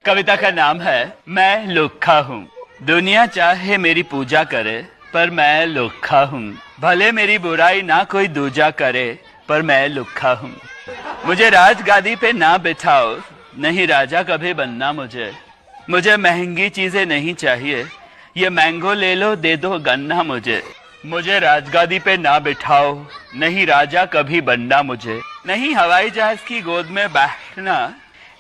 कविता का नाम है मैं लुक्खा हूँ। दुनिया चाहे मेरी पूजा करे पर मैं लुक्खा हूँ। भले मेरी बुराई ना कोई दूजा करे पर मैं लुक्खा हूँ। मुझे राजगादी पे ना बिठाओ, नहीं राजा कभी बनना मुझे। मुझे महंगी चीजें नहीं चाहिए, ये मैंगो ले लो दे दो गन्ना मुझे। मुझे राजगादी पे ना बिठाओ, नहीं राजा कभी बनना मुझे। नहीं हवाई जहाज की गोद में बैठना,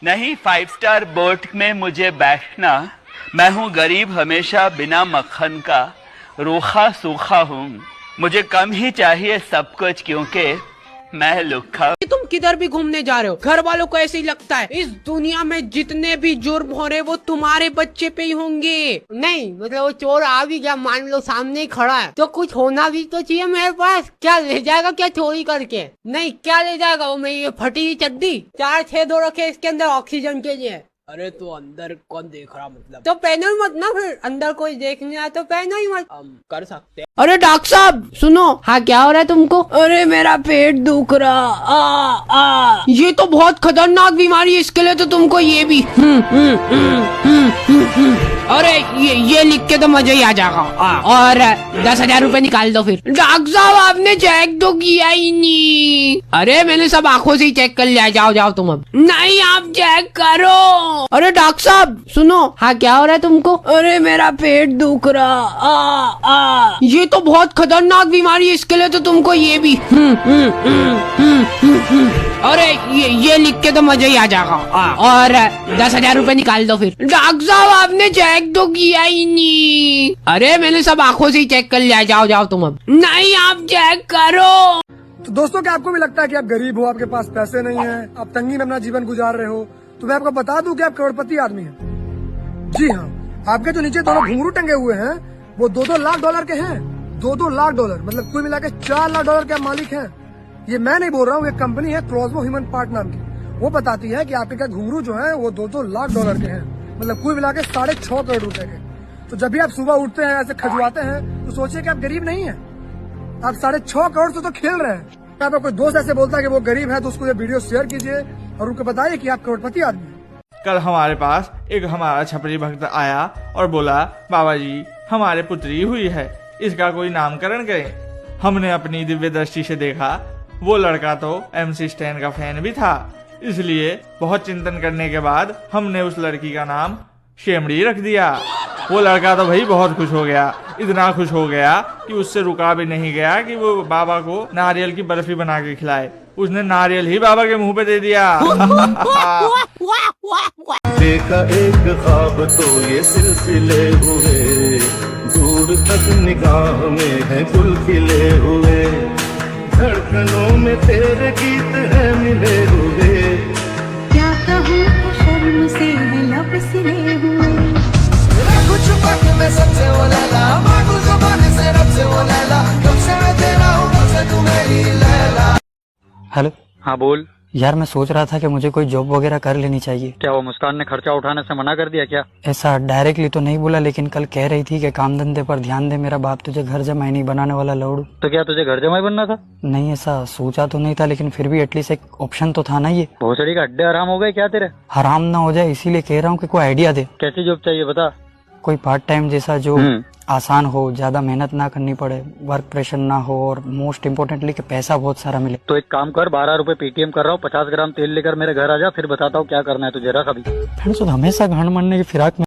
नहीं 5 स्टार बोट में मुझे बैठना। मैं हूँ गरीब हमेशा बिना मक्खन का, रूखा सूखा हूँ। मुझे कम ही चाहिए सब कुछ क्योंकि मैं लुक्खा। तुम किधर भी घूमने जा रहे हो, घर वालों को ऐसे ही लगता है इस दुनिया में जितने भी जुर्म हो रहे वो तुम्हारे बच्चे पे ही होंगे। नहीं मतलब वो चोर आ भी गया, मान लो सामने ही खड़ा है, तो कुछ होना भी तो चाहिए मेरे पास। क्या ले जाएगा क्या चोरी करके? नहीं क्या ले जाएगा वो, मैं ये फटी हुई चड्डी 4 छेद हो रखे इसके अंदर ऑक्सीजन के लिए। अरे तो अंदर कौन देख रहा, मतलब तो पहनो ही मत ना, फिर अंदर कोई देखने आए तो पहनो ही मत। हम कर सकते हैं। अरे डॉक्टर साहब सुनो। हाँ क्या हो रहा है तुमको? अरे मेरा पेट दुख रहा। ये तो बहुत खतरनाक बीमारी है, इसके लिए तो तुमको ये भी अरे ये लिख के तो मजा ही आ जाएगा। और 10,000 रुपए निकाल दो फिर। डॉक्टर साहब आपने चेक तो किया ही नहीं। अरे मैंने सब आंखों से ही चेक कर लिया, जाओ जाओ तुम अब। नहीं आप चेक करो। अरे डॉक्टर साहब सुनो। हाँ क्या हो रहा है तुमको? अरे मेरा पेट दुख रहा। ये तो बहुत खतरनाक बीमारी है, इसके लिए तो तुमको ये भी अरे ये लिख के तो मजा ही आ जाएगा। और 10,000 रुपए निकाल दो फिर। डॉक्टर साहब आपने चेक तो किया ही नहीं। अरे मैंने सब आंखों से ही चेक कर लिया, जाओ जाओ तुम अब। नहीं आप चेक करो। तो दोस्तों क्या आपको भी लगता है कि आप गरीब हो, आपके पास पैसे नहीं है, आप तंगी में अपना जीवन गुजार रहे हो, तो मैं आपको बता दूं कि आप करोड़पति आदमी हैं। जी हाँ, आपके जो नीचे दोनों घुंघरू टंगे हुए हैं वो 2-2 लाख डॉलर के हैं। 2-2 लाख डॉलर मतलब कुल मिला के 4 लाख डॉलर के आप मालिक हैं। ये मैं नहीं बोल रहा हूँ, एक कंपनी है क्रोजमो ह्यूमन पार्ट नाम की, वो बताती है कि आपके क्या घुंघरू जो है वो 2-2 लाख डॉलर के हैं, मतलब कुल मिला के 6.5 करोड़ रुपए के। तो जब भी आप सुबह उठते हैं ऐसे खजुआते हैं तो सोचिए कि आप गरीब नहीं है, आप 6.5 करोड़ से तो खेल रहे हैं। आपका कोई दोस्त ऐसे बोलता है कि वो गरीब है तो उसको ये वीडियो शेयर कीजिए और उनको बताइए कि आप करोड़पति आदमी हैं। कल हमारे पास एक हमारा छपरी भक्त आया और बोला बाबा जी हमारे पुत्री हुई है, इसका कोई नामकरण करें। हमने अपनी दिव्य दृष्टि से देखा वो लड़का तो MC स्टैन का फैन भी था, इसलिए बहुत चिंतन करने के बाद हमने उस लड़की का नाम शेमड़ी रख दिया। वो लड़का तो भाई बहुत खुश हो गया, इतना खुश हो गया कि उससे रुका भी नहीं गया कि वो बाबा को नारियल की बर्फी बना के खिलाए। उसने नारियल ही बाबा के मुंह पे दे दिया। देखा एक ख्वाब तो ये सिलसिले हुए, दूर तक निगाह में है गुल खिले हुए, धड़कनों में तेरे गीत है मिले हुए। क्या कहूँ शर्म से लब सिले हुए। सबसे वो लैला, मांगू ज़ुबान से रब से वो लैला, कब से मैं तेरा हूँ कब से तू मेरी लैला। हेलो। हाँ बोल। यार मैं सोच रहा था कि मुझे कोई जॉब वगैरह कर लेनी चाहिए। क्या वो मुस्कान ने खर्चा उठाने से मना कर दिया क्या? ऐसा डायरेक्टली तो नहीं बोला, लेकिन कल कह रही थी कि काम धंधे पर ध्यान दे, मेरा बाप तुझे घर जमाई नहीं बनाने वाला लौड़ू। तो क्या तुझे घर जमाई बनना था? नहीं ऐसा सोचा तो नहीं था, लेकिन फिर भी एटलीस्ट एक ऑप्शन तो था ना। ये भोसड़ी का अड्डे हराम हो गए क्या तेरे? हराम ना हो जाए इसीलिए कह रहा हूँ कि कोई आइडिया दे। कैसी जॉब चाहिए बता? कोई पार्ट टाइम जैसा जो आसान हो, ज्यादा मेहनत ना करनी पड़े, वर्क प्रेशर ना हो और मोस्ट इम्पोर्टेंटली कि पैसा बहुत सारा मिले। तो एक काम कर, 12 रुपए पेटीएम कर रहा हूँ, 50 ग्राम तेल लेकर मेरे घर आ जा, फिर बताता हूँ क्या करना है तुझे। रख अभी। फिर तो हमेशा घाण मारने की फिराक में